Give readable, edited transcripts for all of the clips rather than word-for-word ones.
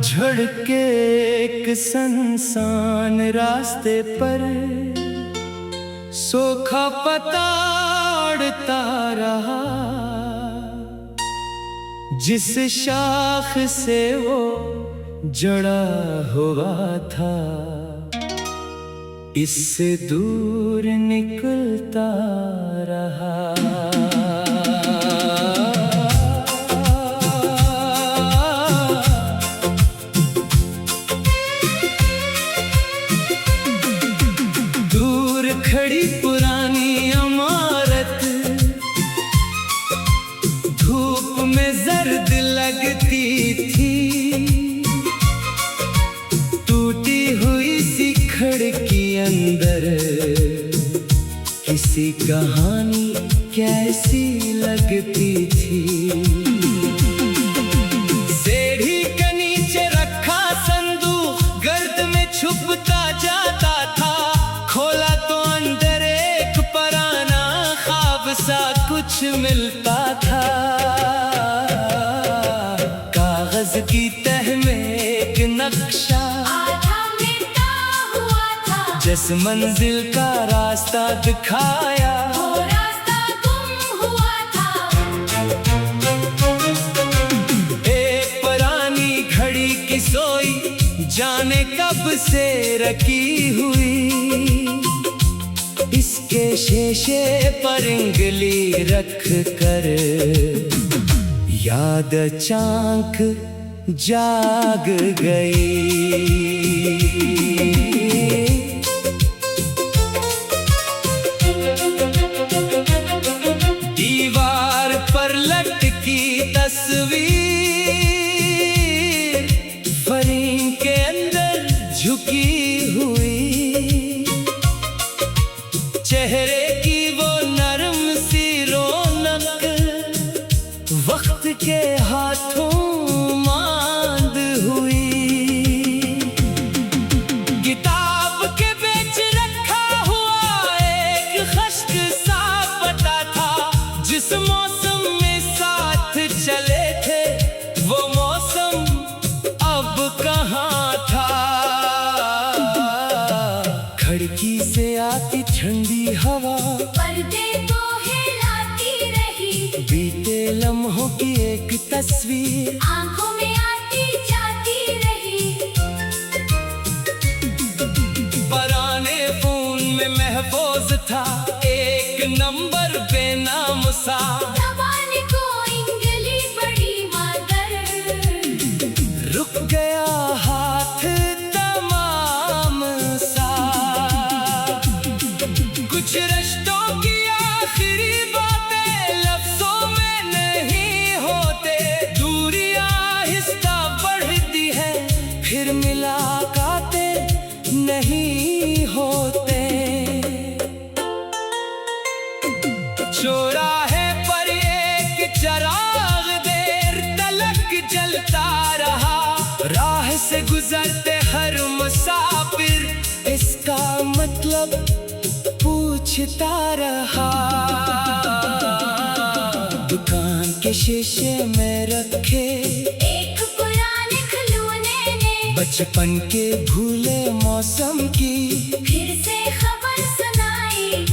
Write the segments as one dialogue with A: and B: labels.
A: झड़के एक सुनसान रास्ते पर सोखा पताड़ता रहा। जिस शाख से वो जड़ा हुआ था इससे दूर निकलता रहा। खड़ी पुरानी इमारत धूप में जर्द लगती थी। टूटी हुई सी खिड़की अंदर किसी कहानी कैसी लगती थी। सीढ़ी के नीचे रखा संदूक गर्द में छुपता जाता था। खोला तो अंदर एक पुराना ख्वाब सा कुछ मिलता था। कागज की तह में एक नक्शा आधा मिटा हुआ था। जिस मंजिल का रास्ता दिखाया वो रास्ता गुम हुआ था। एक पुरानी घड़ी की सोई जाने कब से रखी हुई। इसके शीशे पर उंगली रख कर याद अचानक जाग गई। दीवार पर लटकी तस्वीर फरीन के अंदर झुकी हुई। चेहरे की वो नरम सी रौनक वक्त के हाथों मांद हुई। किताब के बीच रखा हुआ एक खश्क सा पता था। जिस मौसम में साथ चले थे वो मौसम अब कहाँ था। खिड़की से आती ठंडी हवा पर्दे को हिलाती रही। बीते लम्हों की एक तस्वीर आंखों में आती जाती रही। पुराने फोन में महफूज था एक नंबर बेनाम सा। दबाने को इंगली बड़ी मगर रुक गया हाथ तमाम सा। कुछ रिश्तों की आखिरी बातें लफ्जों में नहीं होते। दूरियां आहिस्ता बढ़ती है फिर मुलाकातें नहीं होते। चौराहे पर एक चिराग देर तलक जलता रहा। राह से गुजरते हर मुसाफिर इसका मतलब पूछता रहा। दुकान के शीशे में रखे एक पुराने खिलौने ने बचपन के भूले मौसम की फिर से खबर सुनाई।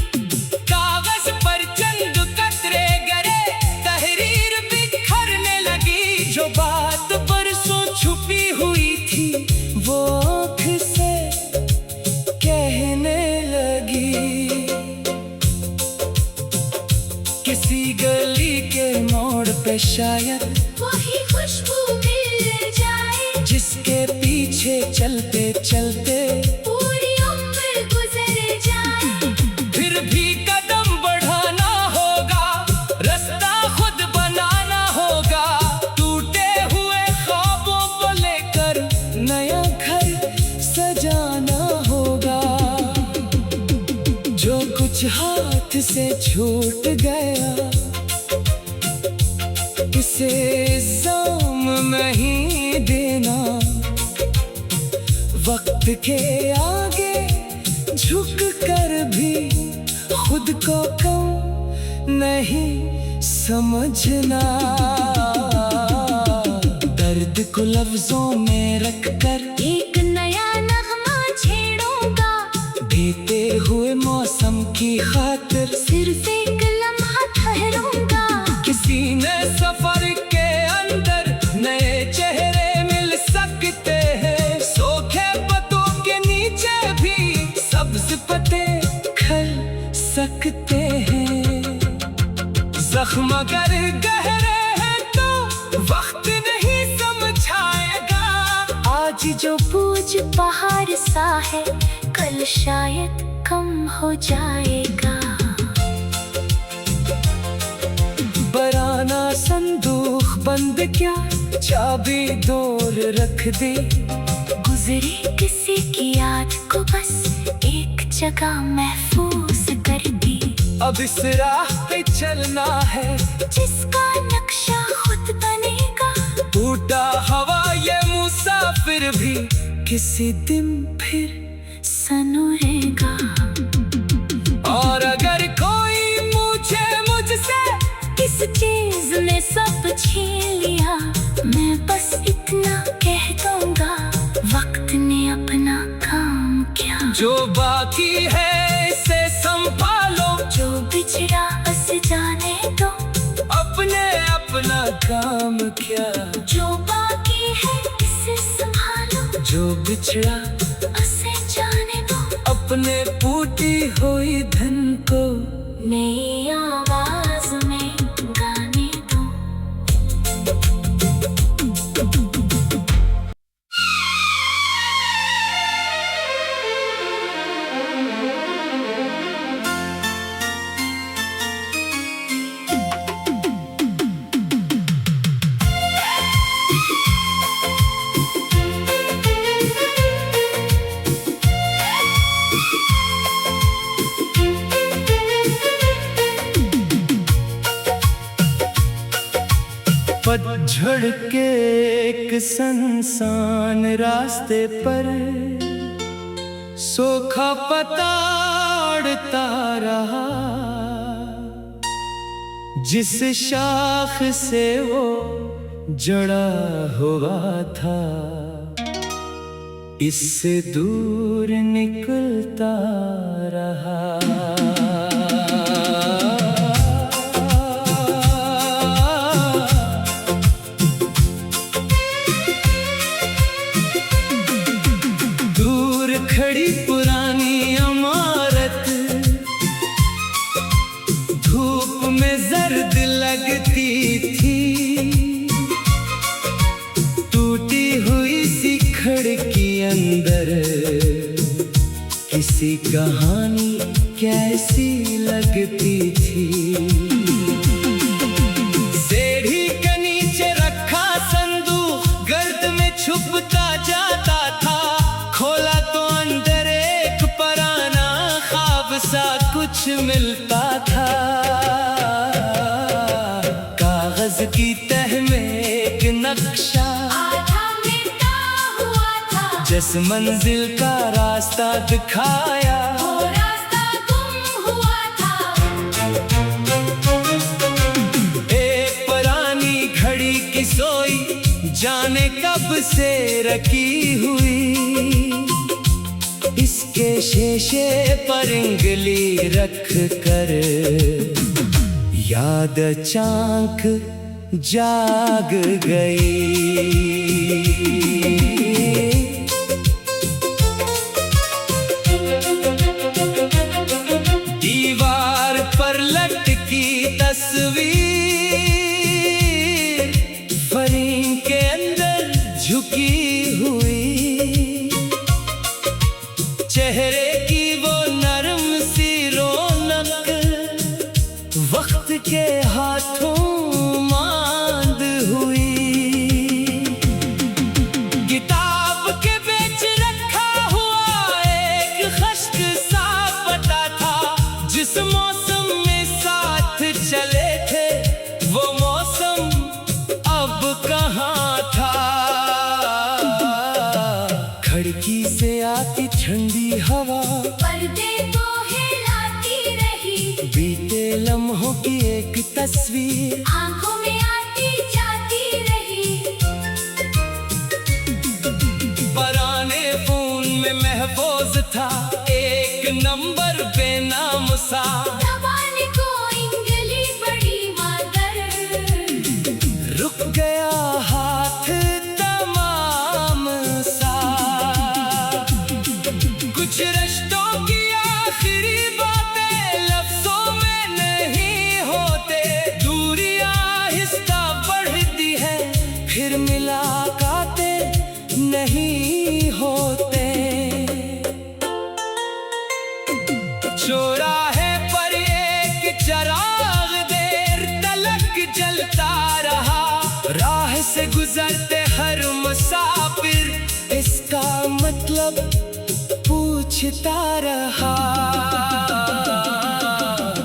A: कागज पर चंद कतरे गिरे तहरीर बिखरने लगी। जो बात बरसों छुपी हुई थी वो आँख से कहने लगी। किसी गली के मोड़ पे शायद वही खुशबू मिल जाए। जिसके पीछे चलते चलते पूरी उम्र गुजर जाए। फिर भी कदम बढ़ाना होगा रास्ता खुद बनाना होगा। टूटे हुए ख्वाबों को लेकर नया घर सजाना होगा। जो कुछ हाथ से छूट गया इसे इल्जाम नहीं देना। वक्त के आगे झुक कर भी खुद को कम नहीं समझना। दर्द दर्द को लफ्जों में रखकर
B: एक नया नगमा छेड़ूंगा।
A: बीते हुए मौसम की खातिर
B: सिर्फ एक लम्हा ठहरूंगा।
A: किसी नए सफर के अंदर नए चेहरे मिल सकते हैं। सूखे पत्तों के नीचे भी सब्ज पत्ते खिल सकते हैं। जख्म अगर गहरे हैं तो वक्त नहीं समझाएगा।
B: आज जो बोझ पहाड़ सा है कल शायद कम हो जाएगा।
A: बराना संदूक बंद क्या चाबी दूर रख दी।
B: गुजरी किसी की याद को बस एक जगह महफूज कर दी।
A: अब इस राह पे चलना है
B: जिसका नक्शा खुद बनेगा।
A: टूटा हवा ये मुसाफिर भी किसी दिन फिर
B: सनुरेगा।
A: और अगर कोई पूछे मुझसे
B: किस चीज ने सब छीन लिया, मैं बस इतना कह दूंगा वक्त ने अपना काम किया।
A: जो बाकी है इसे संभालो।
B: जो बिछड़ा बस जाने दो
A: अपने अपना काम क्या।
B: जो बाकी है इसे संभालो।
A: जो बिछड़ा
B: उसे जाने दो
A: अपने टूटी हुई धन को
B: नई आवाज में गाने दो।
A: पतझड़ के एक सुनसान रास्ते पर सूखा पत्ता अड़ता रहा। जिस शाख से वो जड़ा हुआ था इससे दूर निकलता रहा। खड़ी पुरानी इमारत धूप में जर्द लगती थी। टूटी हुई सी खिड़की अंदर किसी कहानी कैसी लगती थी। सीढ़ी के नीचे रखा संदूक गर्द में छुपता जाता था। खोला तो अंदर एक पराना ख्वाब सा कुछ मिलता था। कागज की तह में एक नक्शा
B: आधा मिटा हुआ था।
A: जिस मंजिल का रास्ता दिखाया
B: वो रास्ता गुम हुआ था।
A: एक पुरानी घड़ी की सोई जाने कब से रखी हुई। इसके शीशे पर उंगली रख कर याद अचानक जाग गई। दीवार पर लटकी तस्वीर फरीन के अंदर झुकी हुई। चेहरे की वो नरम सी रौनक वक्त के हाथों मांद हुई। किताब के बीच रखा हुआ एक खश्क सा पता था। जिस मौसम में साथ चले थे वो मौसम अब कहाँ था। खिड़की से आती ठंडी हवा
B: पर्दे को हिलाती रही।
A: बीते लम्हों की एक तस्वीर
B: आंखों में आती जाती रही।
A: महफूज था, एक नंबर बेनाम सा।
B: दबाने को इंगली बड़ी मदर,
A: रुक गया हाथ तमाम सा। कुछ रिश्तों की आखिरी बातें लफ्जों में नहीं होते, दूरियां आहिस्ता बढ़ती है, फिर मुलाकातें नहीं होते। चौराहे पर एक चिराग देर तलक जलता रहा, राह से गुजरते हर मुसाफिर इसका मतलब पूछता रहा।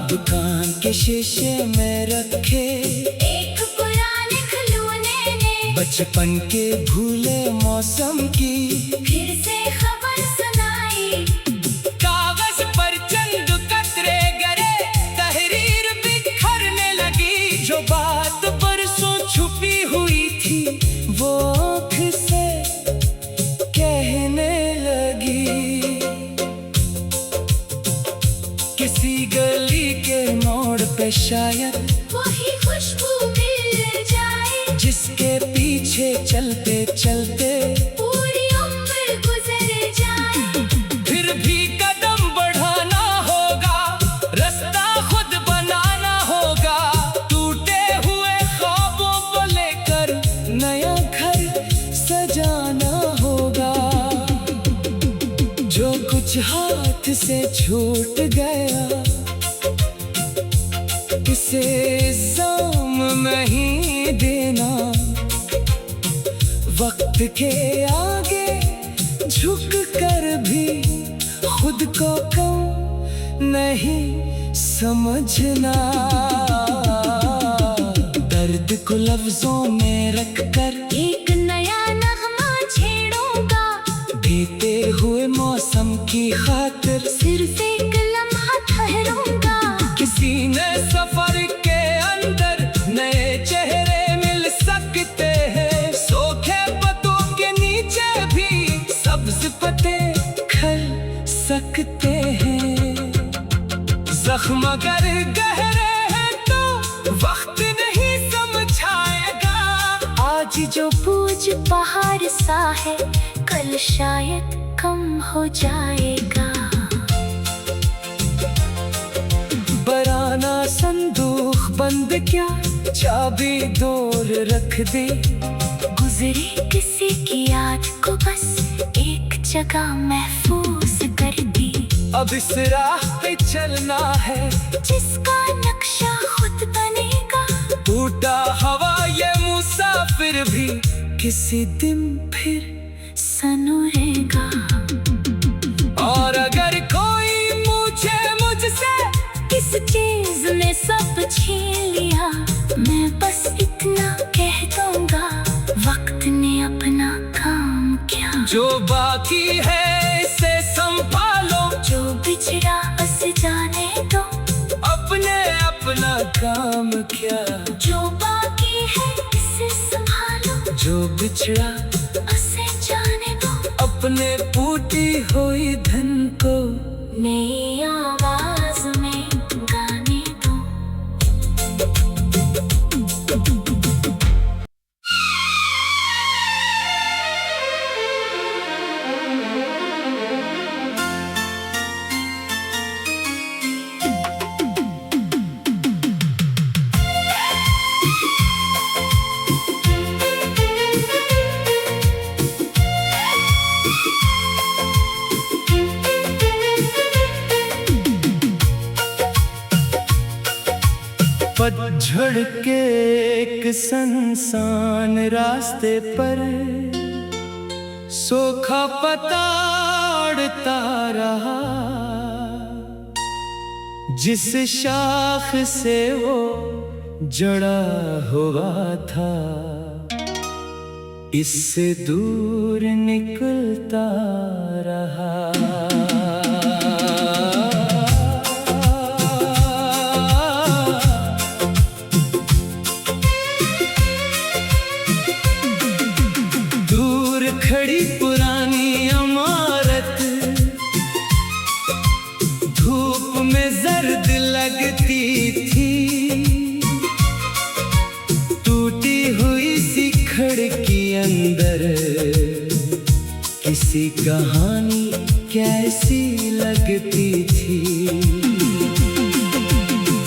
A: दुकान के शीशे में रखे
B: एक पुराने खिलौने ने
A: बचपन के भूले मौसम की
B: फिर से खबर सुनाई।
A: कागज पर चंद कतरे गिरे, तहरीर बिखरने लगी। जो बात बरसों छुपी हुई थी वो आँख से कहने लगी। किसी गली के मोड़ पे शायद
B: वही खुशबू मिल जाए,
A: जिसके पीछे चलते चलते
B: पूरी उम्र गुजर जाए।
A: फिर भी कदम बढ़ाना होगा, रास्ता खुद बनाना होगा। टूटे हुए ख्वाबों को लेकर नया घर सजाना होगा। जो कुछ हाथ से छूट गया इसे इल्जाम नहीं देना। वक्त के आगे झुक कर भी खुद को कम नहीं समझना। दर्द को लफ्जों में रखकर
B: एक नया नगमा छेड़ूंगा,
A: बीते हुए मौसम की खातिर
B: सिर्फ एक लम्हा ठहरूंगा।
A: किसी नए सफर के अंदर नए चेहरे मिल सकते हैं। सूखे पत्तों के नीचे भी सब्ज पत्ते खिल सकते हैं। जख्म अगर गहरे हैं तो वक्त नहीं समझाएगा।
B: आज जो बोझ पहाड़ सा है कल शायद कम हो जाएगा।
A: बराना संदूक बंद क्या, चाबी दूर रख दी।
B: गुजरे किसी की याद को बस एक जगह महफूज कर दी।
A: अब इस राह पे चलना है
B: जिसका नक्शा खुद बनेगा।
A: टूटा हवा ये मुसाफिर भी किसी दिन फिर
B: सनुरेगा।
A: और अगर कोई पूछे मुझसे
B: किस चीज ने सब छीन लिया, मैं बस इतना कह दूंगा, वक्त ने अपना काम किया।
A: जो बाकी है इसे संभालो,
B: जो बिछड़ा उसे जाने दो,
A: अपने अपना काम क्या।
B: जो बाकी है इसे संभालो,
A: जो बिछड़ा
B: उसे जाने दो,
A: अपने टूटी हुई धन को
B: नई आवाज में गाने दो।
A: पतझड़ के एक सुनसान रास्ते पर सूखा पत्ता अड़ता रहा। जिस शाख से वो जड़ा हुआ था, इससे दूर निकलता रहा। दूर खड़ी पुरानी इमारत कहानी कैसी लगती थी।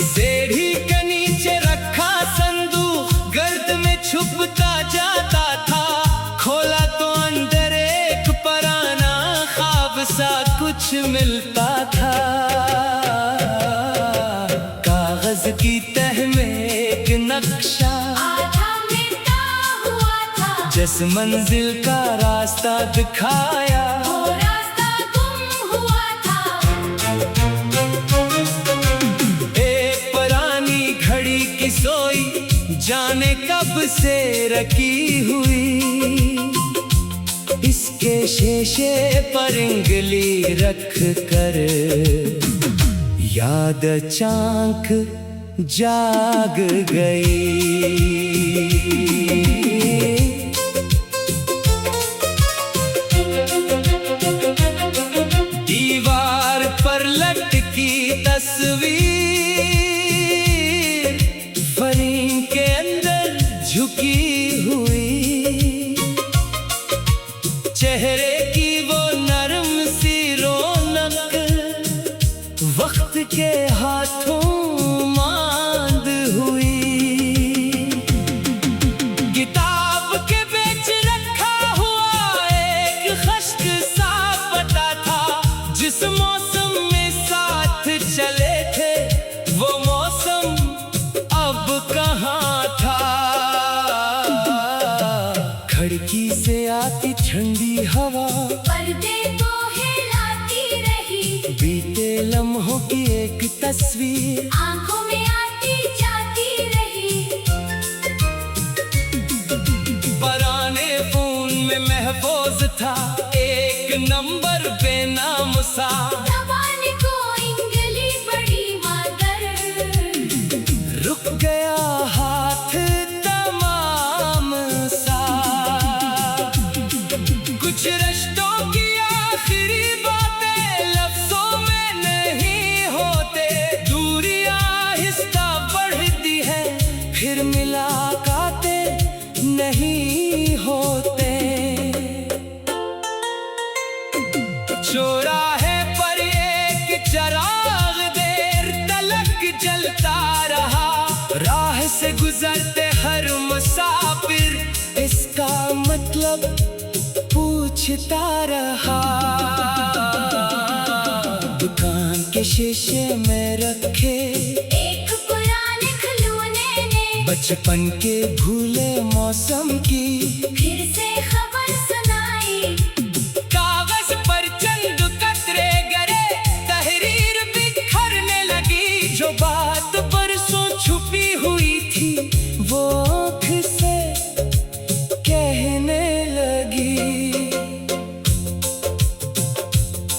A: सीढ़ी के नीचे रखा संदूक गर्द में छुपता जाता था, खोला तो अंदर एक पुराना ख्वाब सा कुछ मिलता था। कागज की तह में एक नक्शा
B: आधा मिटा हुआ था,
A: जिस मंजिल का रास्ता दिखाया
B: वो रास्ता गुम हुआ था।
A: एक पुरानी घड़ी की सोई जाने कब से रखी हुई, इसके शीशे पर उंगली रख कर याद अचानक जाग गई। दीवार पर लटकी तस्वीर फरीन के अंदर झुकी हुई, चेहरे की वो नरम सी रौनक वक्त के हाथों मांद हुई। किताब के बीच रखा हुआ एक खश्क सा पता था, जिस मौसम में साथ चले थे वो मौसम अब कहाँ था। खिड़की से आती ठंडी हवा
B: पर्दे को हिलाती रही,
A: बीते लम्हों की एक तस्वीर
B: आंखों में आती जाती रही।
A: पुराने फोन में महफूज था एक नंबर बेनाम सा,
B: दबाने को इंगली बड़ी मगर
A: रुक गया हाथ तमाम सा। कुछ रिश्तों की आखिरी बातें लफ्जों में नहीं होते, दूरियां आहिस्ता बढ़ती है फिर मुलाकातें नहीं होते। चौराहे पर एक चिराग देर तलक जलता रहा, राह से गुजरते हर मुसाफिर इसका मतलब पूछता रहा। दुकान के शीशे में रखे
B: एक पुराने खिलौने ने
A: बचपन के भूले मौसम की
B: फिर से खबर सुनाई।
A: कागज पर चंद कतरे गिरे, तहरीर बिखरने लगी, जो बात बरसों छुपी हुई थी वो आँख से कहने लगी।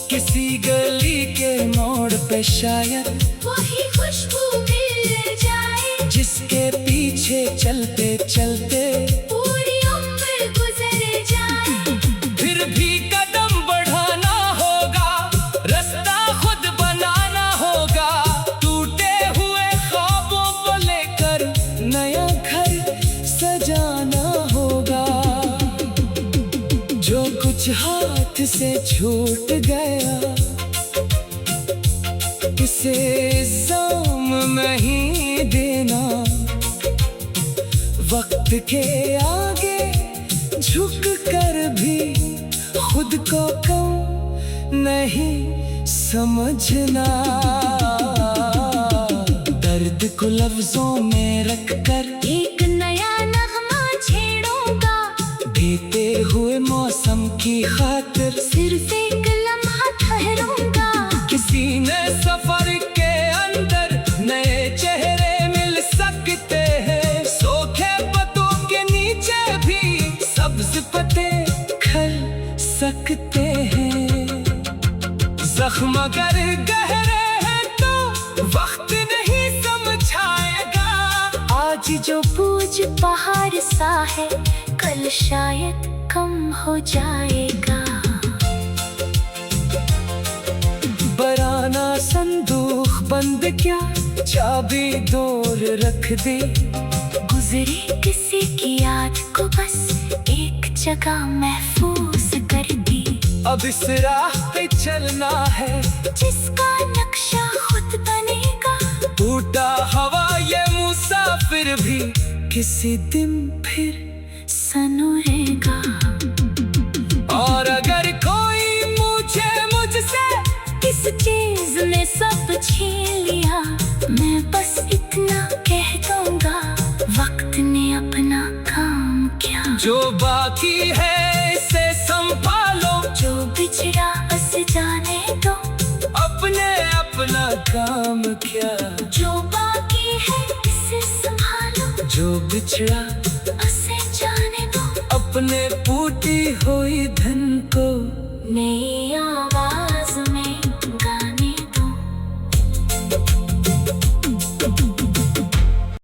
A: किसी गली के मोड़ पे शायद
B: वही खुशबू मिल जाए,
A: जिसके पीछे चलते चलते
B: पूरी उम्र गुजर जाए।
A: फिर भी कदम बढ़ाना होगा, रास्ता खुद बनाना होगा, टूटे हुए ख्वाबों को लेकर नया घर सजाना होगा। जो कुछ हाथ से छूट गया इसे इल्जाम नहीं देना, वक्त के आगे झुक कर भी खुद को कम नहीं समझना। दर्द को लफ्जों में रख कर
B: एक नया नगमा छेड़ूंगा,
A: बीते हुए मौसम की खातिर
B: सिर्फ एक लम्हा ठहरूंगा।
A: किसी नए सफर के अंदर नए चेहरे मिल सकते हैं, सूखे पत्तों के नीचे भी सब्ज पत्ते खिल सकते हैं। जख्म अगर गहरे हैं तो वक्त नहीं समझाएगा,
B: आज जो बोझ पहाड़ सा है कल शायद कम हो जाएगा।
A: बराना संदूक बंद क्या चाबी दूर रख दे,
B: गुजरे किसी की याद को बस एक जगह महफूज कर दी।
A: अब इस राह पे चलना है
B: जिसका नक्शा खुद बनेगा।
A: टूटा हवा ये मुसाफिर भी किसी दिन फिर
B: सनुरेगा।
A: और अगर कोई मुझसे
B: इस चीज ने सब छीन लिया, मैं बस इतना कह दूंगा, वक्त ने अपना काम किया।
A: जो बाकी है इसे संभालो,
B: जो बिछड़ा उसे जाने दो,
A: अपना काम क्या।
B: जो बाकी है इसे संभालो,
A: जो बिछड़ा
B: उसे जाने दो,
A: अपने टूटी हुई धन को
B: नई